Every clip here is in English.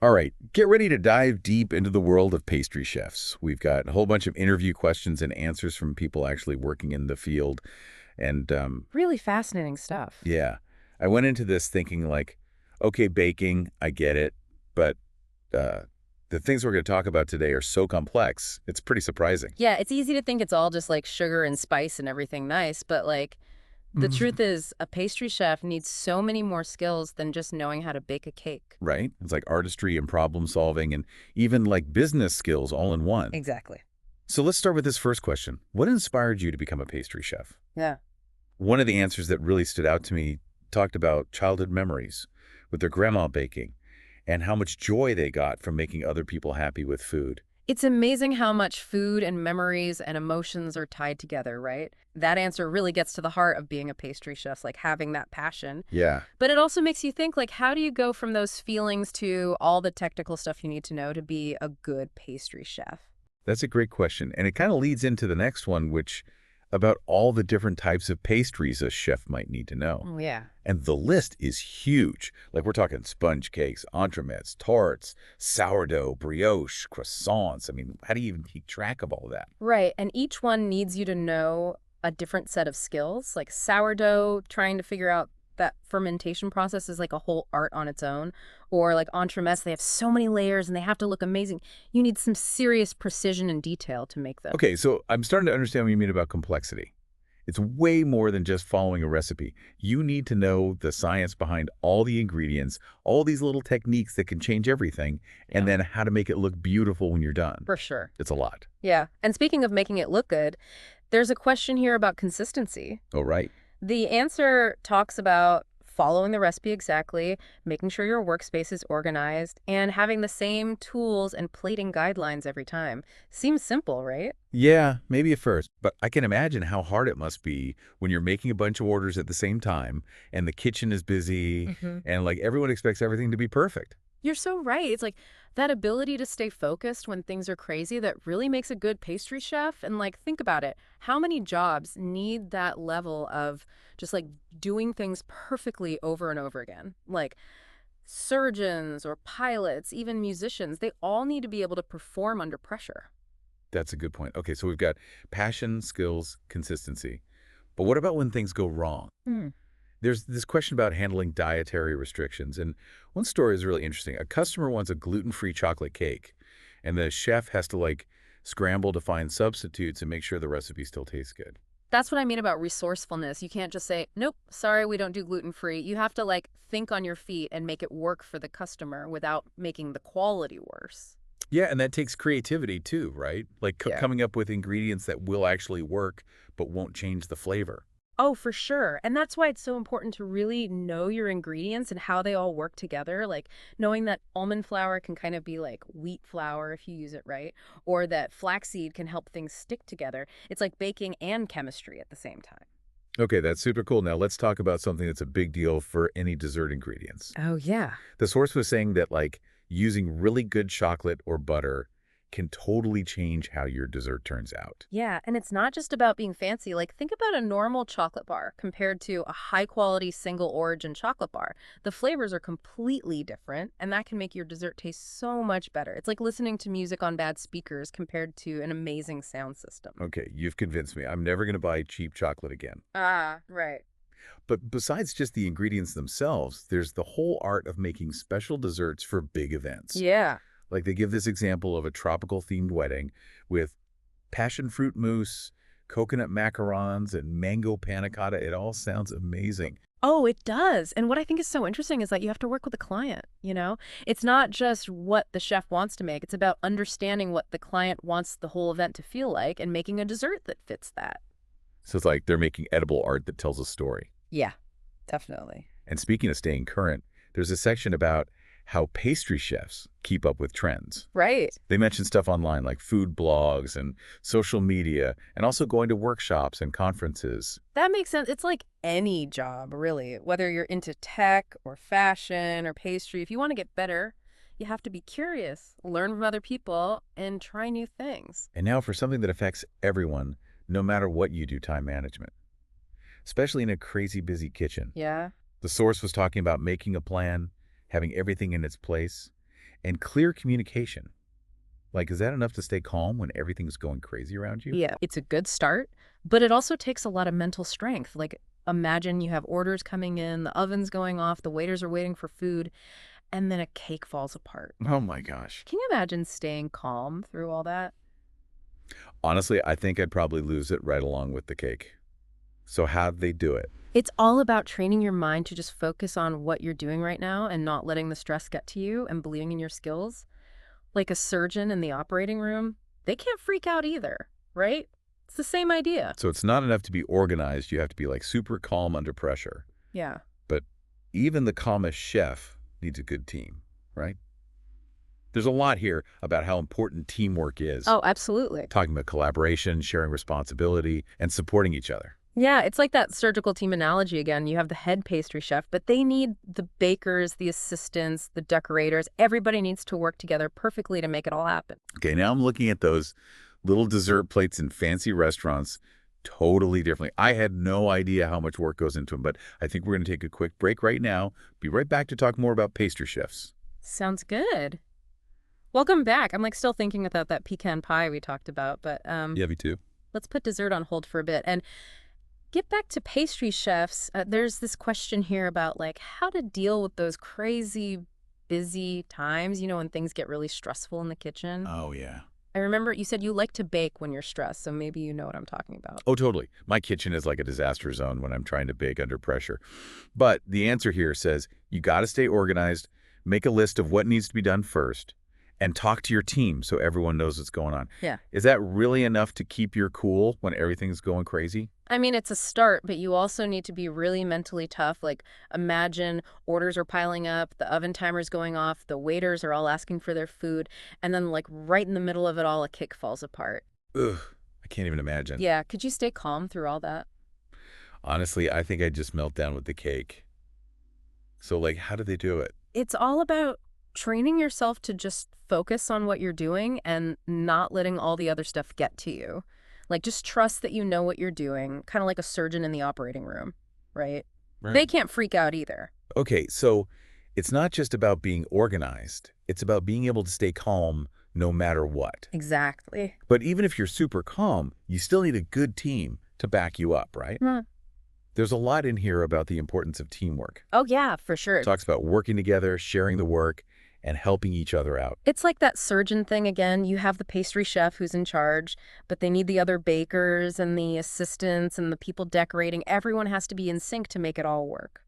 All right, get ready to dive deep into the world of pastry chefs. We've got a whole bunch of interview questions and answers from people actually working in the field. And Really fascinating stuff. yeah, I went into this thinking like, okay, baking, I get it. But uh, the things we're going to talk about today are so complex, it's pretty surprising. Yeah, it's easy to think it's all just like sugar and spice and everything nice, but like the Mhm. truth is a pastry chef needs so many more skills than just knowing how to bake a cake. Right? It's like artistry and problem solving and even like business skills all in one. Exactly. So let's start with this first question. What inspired you to become a pastry chef? Yeah. One of the answers that really stood out to me talked about childhood memories with their grandma baking and how much joy they got from making other people happy with food. It's amazing how much food and memories and emotions are tied together, right? That answer really gets to the heart of being a pastry chef, like having that passion. Yeah, But it also makes you think, like, how do you go from those feelings to all the technical stuff you need to know to be a good pastry chef? that's a great question. And it kind of leads into the next one, which about all the different types of pastries a chef might need to know. Oh, yeah. And the list is huge. Like we're talking sponge cakes, entremets, tarts, sourdough, brioche, croissants. I mean, how do you even keep track of all that? Right. And each one needs you to know a different set of skills. Like sourdough, trying to figure out that fermentation process is like a whole art on its own. Or like entremets, they have so many layers and they have to look amazing. You need some serious precision and detail to make them. Okay, so I'm starting to understand what you mean about complexity. It's way more than just following a recipe. You need to know the science behind all the ingredients, all these little techniques that can change everything, and Yeah, then how to make it look beautiful when you're done. for sure. It's a lot. Yeah. And speaking of making it look good, there's a question here about consistency. Oh, right. The answer talks about following the recipe exactly, making sure your workspace is organized, and having the same tools and plating guidelines every time. Seems simple, right? Yeah, maybe at first, but I can imagine how hard it must be when you're making a bunch of orders at the same time and the kitchen is busy hmm and like everyone expects everything to be perfect. You're so right. It's like that ability to stay focused when things are crazy that really makes a good pastry chef. And like, think about it. How many jobs need that level of just like doing things perfectly over and over again? Like, surgeons or pilots, even musicians, they all need to be able to perform under pressure. That's a good point. Okay, so we've got passion, skills, consistency. But what about when things go wrong? Hmm. There's this question about handling dietary restrictions, and one story is really interesting. A customer wants a gluten-free chocolate cake, and the chef has to like scramble to find substitutes and make sure the recipe still tastes good. That's what I mean about resourcefulness. You can't just say, nope, sorry, we don't do gluten free. You have to like think on your feet and make it work for the customer without making the quality worse. Yeah, and that takes creativity too, right? Like Yeah. coming up with ingredients that will actually work but won't change the flavor. Oh, for sure. And that's why it's so important to really know your ingredients and how they all work together. Like knowing that almond flour can kind of be like wheat flour if you use it right, or that flaxseed can help things stick together. It's like baking and chemistry at the same time. Okay, that's super cool. Now let's talk about something that's a big deal for any dessert ingredients. Oh, yeah. The source was saying that like using really good chocolate or butter can totally change how your dessert turns out. Yeah, and it's not just about being fancy. Like, think about a normal chocolate bar compared to a high quality single origin chocolate bar. The flavors are completely different, and that can make your dessert taste so much better. It's like listening to music on bad speakers compared to an amazing sound system. Okay, you've convinced me. I'm never going to buy cheap chocolate again. Ah, right. But besides just the ingredients themselves, there's the whole art of making special desserts for big events. Yeah. Like they give this example of a tropical themed wedding with passion fruit mousse, coconut macarons, and mango panna cotta. It all sounds amazing. Oh, it does. And what I think is so interesting is that you have to work with the client, you know? It's not just what the chef wants to make, it's about understanding what the client wants the whole event to feel like and making a dessert that fits that. So it's like they're making edible art that tells a story. Yeah, definitely. And speaking of staying current, there's a section about how pastry chefs keep up with trends. Right. They mention stuff online like food blogs and social media, and also going to workshops and conferences. That makes sense. It's like any job, really. Whether you're into tech or fashion or pastry, if you want to get better, you have to be curious, learn from other people, and try new things. And now for something that affects everyone, no matter what you do, time management, especially in a crazy busy kitchen. Yeah. The source was talking about making a plan, having everything in its place, and clear communication. Like, is that enough to stay calm when everything's going crazy around you? Yeah, it's a good start, but it also takes a lot of mental strength. Like, imagine you have orders coming in, the oven's going off, the waiters are waiting for food, and then a cake falls apart. Oh my gosh. Can you imagine staying calm through all that? Honestly, I think I'd probably lose it right along with the cake. So how'd they do it? It's all about training your mind to just focus on what you're doing right now and not letting the stress get to you and believing in your skills. Like a surgeon in the operating room, they can't freak out either, right? It's the same idea. So it's not enough to be organized. You have to be like super calm under pressure. Yeah. But even the calmest chef needs a good team, right? There's a lot here about how important teamwork is. Oh, absolutely. Talking about collaboration, sharing responsibility, and supporting each other. Yeah, it's like that surgical team analogy again. You have the head pastry chef, but they need the bakers, the assistants, the decorators. Everybody needs to work together perfectly to make it all happen. Okay, now I'm looking at those little dessert plates in fancy restaurants totally differently. I had no idea how much work goes into them, but I think we're going to take a quick break right now. Be right back to talk more about pastry chefs. Sounds good. Welcome back. I'm like still thinking about that pecan pie we talked about, but Yeah, me too. let's put dessert on hold for a bit and get back to pastry chefs. There's this question here about like how to deal with those crazy busy times, when things get really stressful in the kitchen. Oh, yeah. I remember you said you like to bake when you're stressed, so maybe you know what I'm talking about. Oh, totally. My kitchen is like a disaster zone when I'm trying to bake under pressure. But the answer here says you got to stay organized, make a list of what needs to be done first, and talk to your team so everyone knows what's going on. Yeah. Is that really enough to keep your cool when everything's going crazy? I mean, it's a start, but you also need to be really mentally tough. Like, imagine orders are piling up, the oven timer's going off, the waiters are all asking for their food, and then, like, right in the middle of it all, a cake falls apart. Ugh, I can't even imagine. Yeah, could you stay calm through all that? Honestly, I think I'd just melt down with the cake. So, like, how do they do it? It's all about training yourself to just focus on what you're doing and not letting all the other stuff get to you. Like, just trust that you know what you're doing, kind of like a surgeon in the operating room, right? They Right. can't freak out either. Okay, so it's not just about being organized. It's about being able to stay calm no matter what. Exactly. But even if you're super calm, you still need a good team to back you up, right? Hmm. There's a lot in here about the importance of teamwork. Oh, yeah, for sure. Talks about working together, sharing the work, and helping each other out. It's like that surgeon thing again. You have the pastry chef who's in charge, but they need the other bakers and the assistants and the people decorating. Everyone has to be in sync to make it all work.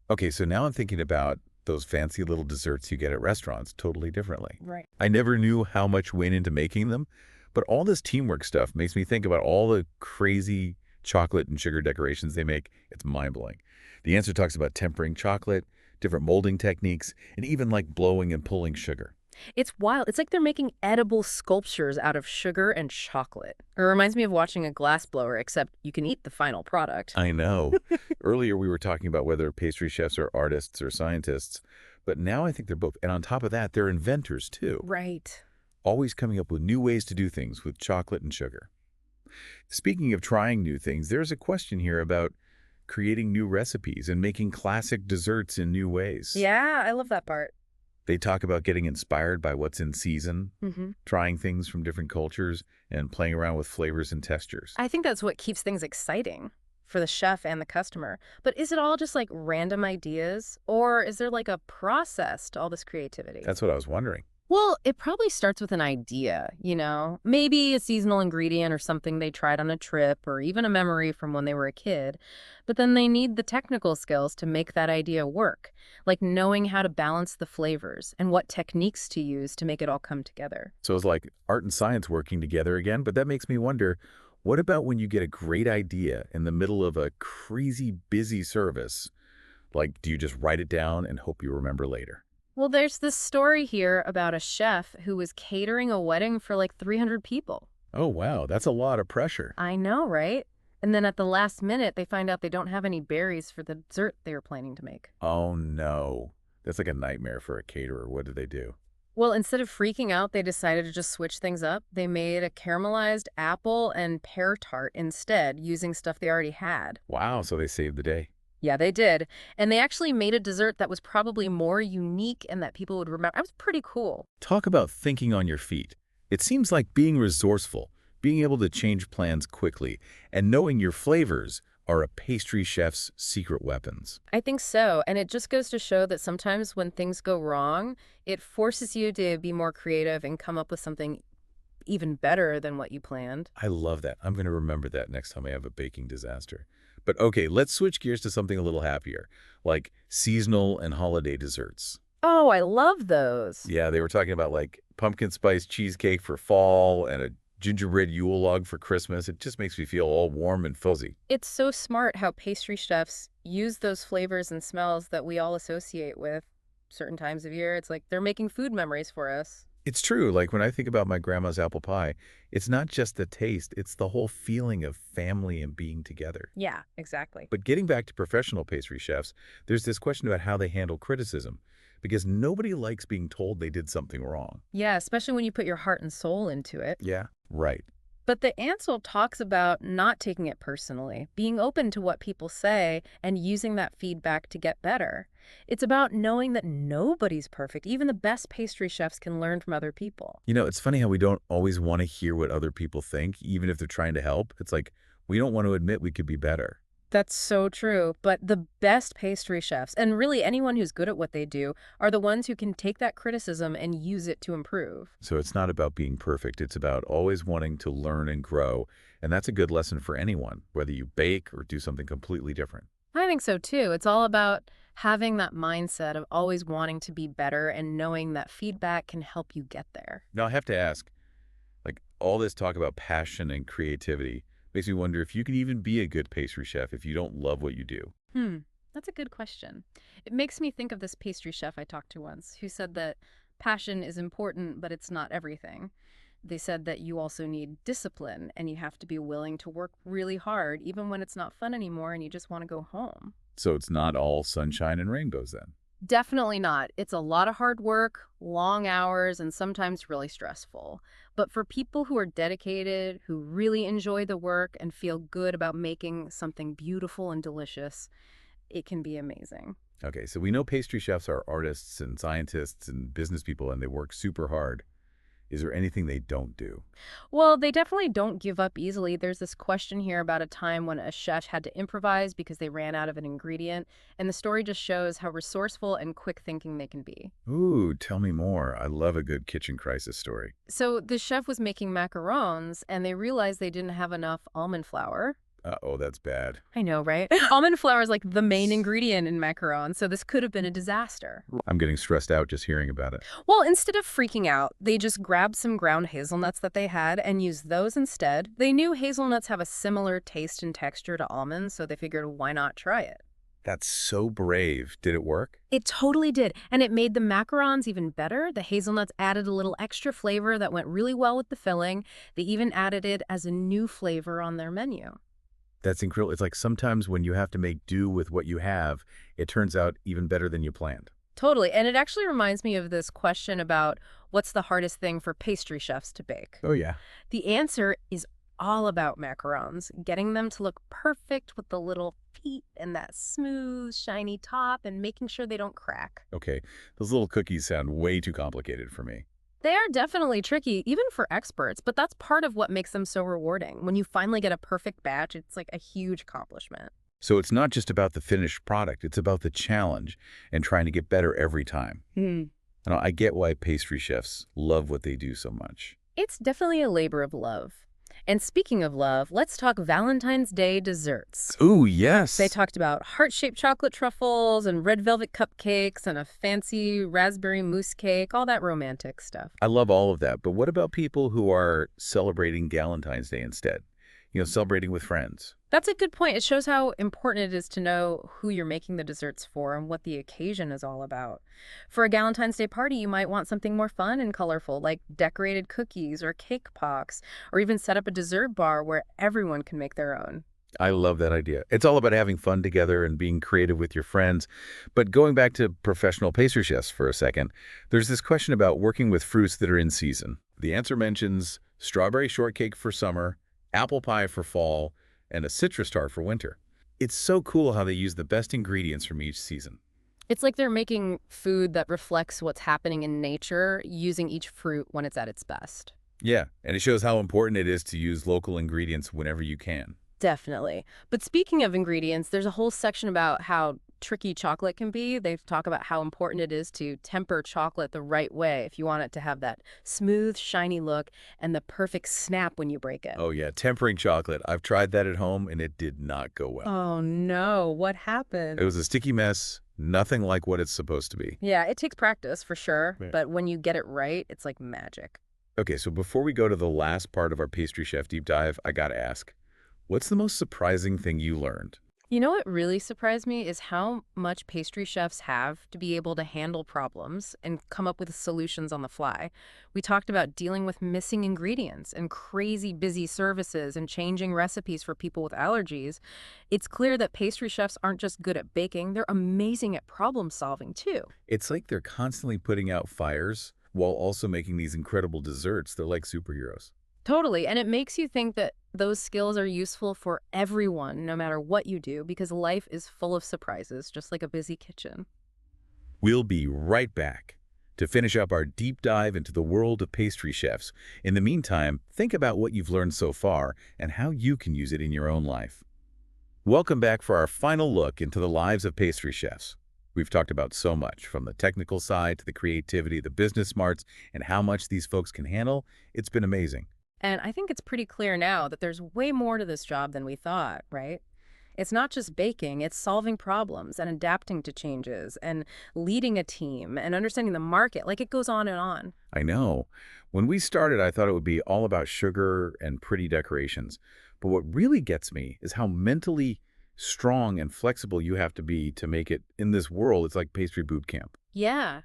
Okay, so now I'm thinking about those fancy little desserts you get at restaurants totally differently. Right. I never knew how much went into making them, but all this teamwork stuff makes me think about all the crazy chocolate and sugar decorations they make. It's mind-blowing. The answer talks about tempering chocolate, different molding techniques, and even like blowing and pulling sugar. It's wild. It's like they're making edible sculptures out of sugar and chocolate. It reminds me of watching a glass blower, except you can eat the final product. I know. Earlier we were talking about whether pastry chefs are artists or scientists, but now I think they're both. And on top of that, they're inventors too, Right. always coming up with new ways to do things with chocolate and sugar. Speaking of trying new things, there's a question here about creating new recipes and making classic desserts in new ways. Yeah, I love that part. They talk about getting inspired by what's in season, Mm-hmm. trying things from different cultures, and playing around with flavors and textures. I think that's what keeps things exciting for the chef and the customer. But is it all just like random ideas, or is there like a process to all this creativity? That's what I was wondering. Well, it probably starts with an idea. Maybe a seasonal ingredient or something they tried on a trip or even a memory from when they were a kid. But then they need the technical skills to make that idea work, like knowing how to balance the flavors and what techniques to use to make it all come together. So it's like art and science working together again, but that makes me wonder, what about when you get a great idea in the middle of a crazy busy service? Like, do you just write it down and hope you remember later? Well, there's this story here about a chef who was catering a wedding for like 300 people. Oh, wow, that's a lot of pressure. I know, right? And then at the last minute, they find out they don't have any berries for the dessert they were planning to make. Oh, no. That's like a nightmare for a caterer. What did they do? Well, instead of freaking out, they decided to just switch things up. They made a caramelized apple and pear tart instead, using stuff they already had. Wow, so they saved the day. Yeah, they did. And they actually made a dessert that was probably more unique and that people would remember. That was pretty cool. Talk about thinking on your feet. It seems like being resourceful, being able to change plans quickly, and knowing your flavors are a pastry chef's secret weapons. I think so. And it just goes to show that sometimes when things go wrong, it forces you to be more creative and come up with something even better than what you planned. I love that. I'm going to remember that next time I have a baking disaster. But okay, let's switch gears to something a little happier, like seasonal and holiday desserts. Oh, I love those. Yeah, they were talking about like pumpkin spice cheesecake for fall and a gingerbread Yule log for Christmas. It just makes me feel all warm and fuzzy. It's so smart how pastry chefs use those flavors and smells that we all associate with certain times of year. It's like they're making food memories for us. It's true. Like when I think about my grandma's apple pie, it's not just the taste, it's the whole feeling of family and being together. Yeah, exactly. But getting back to professional pastry chefs, there's this question about how they handle criticism, because nobody likes being told they did something wrong. Yeah, especially when you put your heart and soul into it. Yeah. Right. But the Ansel talks about not taking it personally, being open to what people say, and using that feedback to get better. It's about knowing that nobody's perfect. Even the best pastry chefs can learn from other people. You know, it's funny how we don't always want to hear what other people think, even if they're trying to help. It's like we don't want to admit we could be better. That's so true. But the best pastry chefs, and really anyone who's good at what they do, are the ones who can take that criticism and use it to improve. So it's not about being perfect. It's about always wanting to learn and grow. And that's a good lesson for anyone, whether you bake or do something completely different. I think so too. It's all about having that mindset of always wanting to be better and knowing that feedback can help you get there. Now, I have to ask, like all this talk about passion and creativity makes me wonder if you can even be a good pastry chef if you don't love what you do. Hmm, that's a good question. It makes me think of this pastry chef I talked to once who said that passion is important, but it's not everything. They said that you also need discipline and you have to be willing to work really hard, even when it's not fun anymore and you just want to go home. So it's not all sunshine and rainbows then. Definitely not. It's a lot of hard work, long hours, and sometimes really stressful. But for people who are dedicated, who really enjoy the work and feel good about making something beautiful and delicious, it can be amazing. Okay, so we know pastry chefs are artists and scientists and business people and they work super hard. Is there anything they don't do? Well, they definitely don't give up easily. There's this question here about a time when a chef had to improvise because they ran out of an ingredient, and the story just shows how resourceful and quick thinking they can be. Ooh, tell me more. I love a good kitchen crisis story. So the chef was making macarons, and they realized they didn't have enough almond flour. Uh-oh, that's bad. I know, right? Almond flour is like the main ingredient in macarons, so this could have been a disaster. I'm getting stressed out just hearing about it. Well, instead of freaking out, they just grabbed some ground hazelnuts that they had and used those instead. They knew hazelnuts have a similar taste and texture to almonds, so they figured why not try it? That's so brave. Did it work? It totally did, and it made the macarons even better. The hazelnuts added a little extra flavor that went really well with the filling. They even added it as a new flavor on their menu. That's incredible. It's like sometimes when you have to make do with what you have, it turns out even better than you planned. Totally, and it actually reminds me of this question about what's the hardest thing for pastry chefs to bake. Oh, yeah. The answer is all about macarons, getting them to look perfect with the little feet and that smooth, shiny top and making sure they don't crack. Okay, those little cookies sound way too complicated for me. They are definitely tricky, even for experts, but that's part of what makes them so rewarding. When you finally get a perfect batch, it's like a huge accomplishment. So it's not just about the finished product, it's about the challenge and trying to get better every time. Hmm. And I get why pastry chefs love what they do so much. It's definitely a labor of love. And speaking of love, let's talk Valentine's Day desserts. Ooh, yes. They talked about heart-shaped chocolate truffles and red velvet cupcakes and a fancy raspberry mousse cake, all that romantic stuff. I love all of that. But what about people who are celebrating Valentine's Day instead? You know, celebrating with friends. That's a good point. It shows how important it is to know who you're making the desserts for and what the occasion is all about. For a Valentine's Day party, you might want something more fun and colorful, like decorated cookies or cake pops, or even set up a dessert bar where everyone can make their own. I love that idea. It's all about having fun together and being creative with your friends. But going back to professional pastry chefs for a second, there's this question about working with fruits that are in season. The answer mentions strawberry shortcake for summer, apple pie for fall, and a citrus tart for winter. It's so cool how they use the best ingredients from each season. It's like they're making food that reflects what's happening in nature, using each fruit when it's at its best. Yeah, and it shows how important it is to use local ingredients whenever you can. Definitely. But speaking of ingredients, there's a whole section about how tricky chocolate can be. They talk about how important it is to temper chocolate the right way if you want it to have that smooth, shiny look and the perfect snap when you break it. Oh yeah, tempering chocolate. I've tried that at home and it did not go well. Oh no, what It happened? was a sticky mess, nothing like what it's supposed to be. Yeah, it takes practice for sure, Yeah. but when you get it right, it's like magic. Okay, so before we go to the last part of our pastry chef deep dive, I gotta ask, what's the most surprising thing you learned? You know what really surprised me is how much pastry chefs have to be able to handle problems and come up with solutions on the fly. We talked about dealing with missing ingredients and crazy busy services and changing recipes for people with allergies. It's clear that pastry chefs aren't just good at baking, they're amazing at problem solving too. It's like they're constantly putting out fires while also making these incredible desserts. They're like superheroes. Totally. And it makes you think that those skills are useful for everyone, no matter what you do, because life is full of surprises, just like a busy kitchen. We'll be right back to finish up our deep dive into the world of pastry chefs. In the meantime, think about what you've learned so far and how you can use it in your own life. Welcome back for our final look into the lives of pastry chefs. We've talked about so much, from the technical side to the creativity, the business smarts, and how much these folks can handle. It's been amazing. And I think it's pretty clear now that there's way more to this job than we thought, right? It's not just baking, it's solving problems and adapting to changes and leading a team and understanding the market. Like it goes on and on. I know. When we started, I thought it would be all about sugar and pretty decorations. But what really gets me is how mentally strong and flexible you have to be to make it in this world. It's like pastry boot camp. Yeah.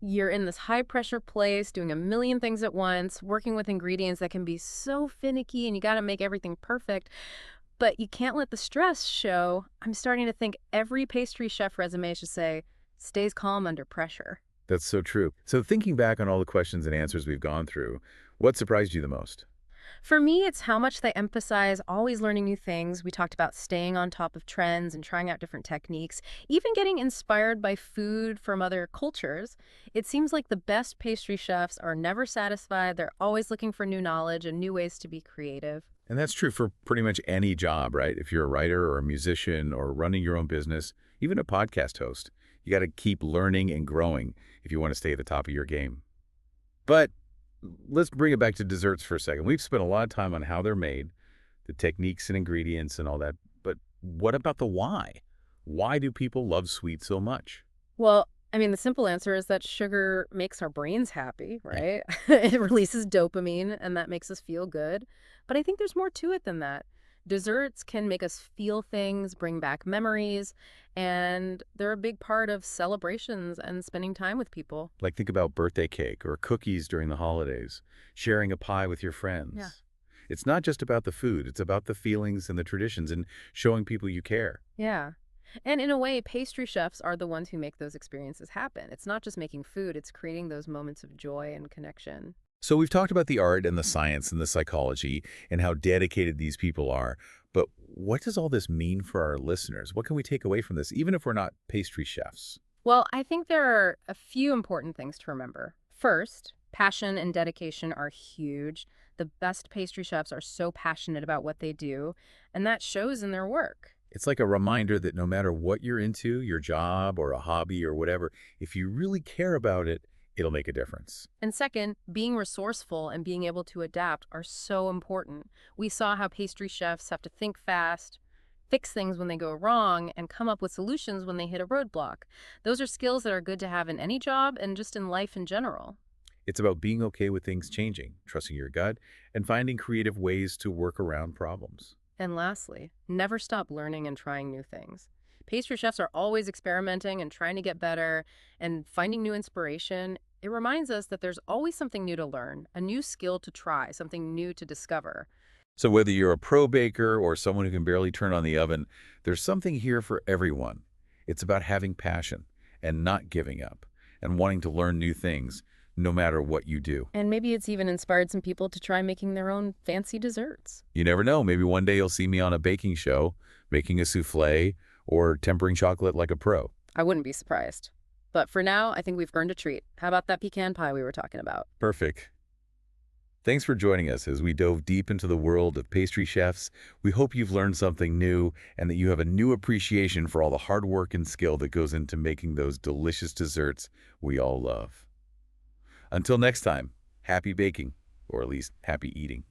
You're in this high pressure place, doing a million things at once, working with ingredients that can be so finicky and you got to make everything perfect. But you can't let the stress show. I'm starting to think every pastry chef resume should say, stays calm under pressure. That's so true. So thinking back on all the questions and answers we've gone through, what surprised you the most? For me, it's how much they emphasize always learning new things. We talked about staying on top of trends and trying out different techniques, even getting inspired by food from other cultures. It seems like the best pastry chefs are never satisfied. They're always looking for new knowledge and new ways to be creative. And that's true for pretty much any job, right? If you're a writer or a musician or running your own business, even a podcast host, you got to keep learning and growing if you want to stay at the top of your game. But let's bring it back to desserts for a second. We've spent a lot of time on how they're made, the techniques and ingredients and all that. But what about the why? Why do people love sweets so much? Well, I mean, the simple answer is that sugar makes our brains happy, right? It releases dopamine, and that makes us feel good. But I think there's more to it than that. Desserts can make us feel things, bring back memories, and they're a big part of celebrations and spending time with people. Like think about birthday cake or cookies during the holidays, sharing a pie with your Yeah. friends. It's not just about the food, it's about the feelings and the traditions and showing people you care. Yeah. And in a way, pastry chefs are the ones who make those experiences happen. It's not just making food, it's creating those moments of joy and connection. So we've talked about the art and the science and the psychology and how dedicated these people are. But what does all this mean for our listeners? What can we take away from this, even if we're not pastry chefs? Well, I think there are a few important things to remember. First, passion and dedication are huge. The best pastry chefs are so passionate about what they do, and that shows in their work. It's like a reminder that no matter what you're into, your job or a hobby or whatever, if you really care about it, it'll make a difference. And second, being resourceful and being able to adapt are so important. We saw how pastry chefs have to think fast, fix things when they go wrong, and come up with solutions when they hit a roadblock. Those are skills that are good to have in any job and just in life in general. It's about being okay with things changing, trusting your gut, and finding creative ways to work around problems. And lastly, never stop learning and trying new things. Pastry chefs are always experimenting and trying to get better and finding new inspiration. It reminds us that there's always something new to learn, a new skill to try, something new to discover. So whether you're a pro baker or someone who can barely turn on the oven, there's something here for everyone. It's about having passion and not giving up and wanting to learn new things no matter what you do. And maybe it's even inspired some people to try making their own fancy desserts. You never know, maybe one day you'll see me on a baking show making a souffle, or tempering chocolate like a pro. I wouldn't be surprised. But for now, I think we've earned a treat. How about that pecan pie we were talking about? Perfect. Thanks for joining us as we dove deep into the world of pastry chefs. We hope you've learned something new and that you have a new appreciation for all the hard work and skill that goes into making those delicious desserts we all love. Until next time, happy baking, or at least happy eating.